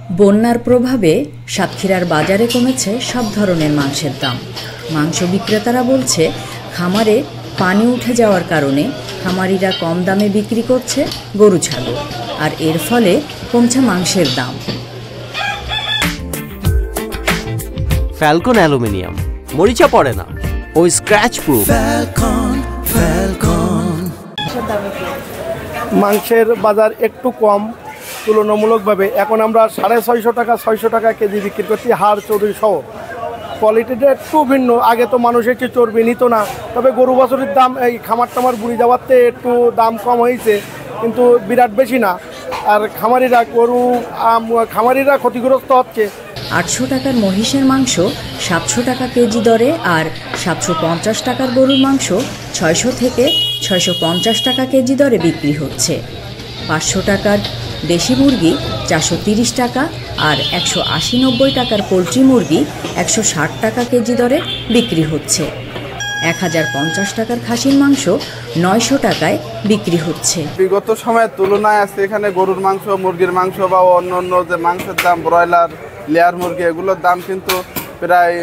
বন্যার প্রভাবে সাতক্ষীরার বাজারে কমেছে সব ধরনের মাংসের দাম। মাংস বিক্রেতারা বলছে, খামারে পানি উঠে যাওয়ার কারণে খামারিরা কম দামে বিক্রি করছে গরু ছাগল, আর এর ফলে কমছে মাংসের দাম। ফ্যালকন অ্যালুমিনিয়াম, মরিচা পড়ে না, ওই স্ক্র্যাচ প্রুফ। মাংসের বাজার একটু কম তুলনামূলকভাবে। এখন আমরা 650 টাকা 600 টাকা কেজি বিক্রি করছি, হাড় চর্বি সহ। কোয়ালিটিটা একটু ভিন্ন। আগে তো মানুষ একটু চর্বি নিত না, তবে গরু বাছুরের দাম এই খামার টামার বুড়ি যাওয়াতে একটু দাম কম হয়েছে, কিন্তু বিরাট বেশি না। আর খামারিরা ক্ষতিগ্রস্ত হচ্ছে। 800 টাকার মহিষের মাংস 700 টাকা কেজি দরে, আর 750 টাকার গরুর মাংস 600 থেকে 650 টাকা কেজি দরে বিক্রি হচ্ছে। 500 টাকার দেশি মুরগি 430 টাকা, আর 180-90 টাকার পোলট্রি মুরগি 160 টাকা কেজি দরে বিক্রি হচ্ছে। 1050 টাকার খাসির মাংস 900 টাকায় বিক্রি হচ্ছে। বিগত সময়ের তুলনায় আছে এখানে গরুর মাংস, মুরগির মাংস বা অন্য যে মাংসের দাম, ব্রয়লার, লেয়ার মুরগি, এগুলোর দাম কিন্তু প্রায়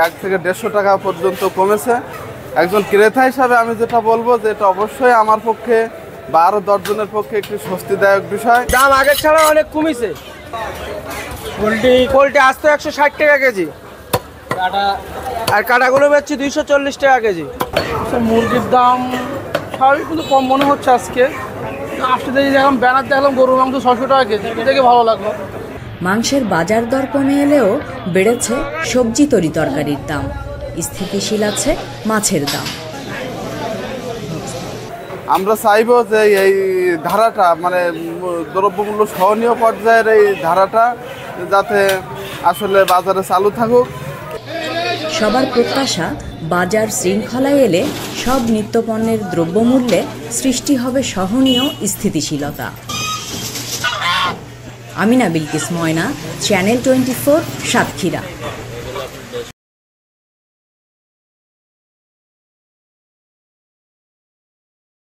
1 থেকে 150 টাকা পর্যন্ত কমেছে। একজন ক্রেতা হিসাবে আমি যেটা বলবো যে এটা অবশ্যই আমার পক্ষে বা আরও 10 জনের পক্ষে একটি স্বস্তিদায়ক বিষয়। দাম আগের ছাড়া অনেক কমেছে। পোলট্রি আসতো 160 টাকা কেজি, আর কাটাগুলো বেচছি 240 টাকা কেজি। মুরগির দাম স্বাভাবিক কিন্তু কম মনে হচ্ছে আজকে। আসতে দেখি দেখলাম ব্যানার দেখলাম গরুর মাংস 600 টাকা কেজি, দেখে ভালো লাগলো। মাংসের বাজার দর কমে এলেও বেড়েছে সবজি তরিতরকারির দাম, স্থিতিশীল আছে মাছের দাম। আমরা চাইব যে এই ধারাটা, মানে দ্রব্যমূল্য সহনীয় পর্যায়ের এই ধারাটা যাতে আসলে বাজারে চালু থাকুক। সবার প্রত্যাশা, বাজার শৃঙ্খলায় এলে সব নিত্যপণ্যের দ্রব্যমূল্যে সৃষ্টি হবে সহনীয় স্থিতিশীলতা। আমিনা বিলকিস ময়না, চ্যানেল 24, সাতক্ষীরা।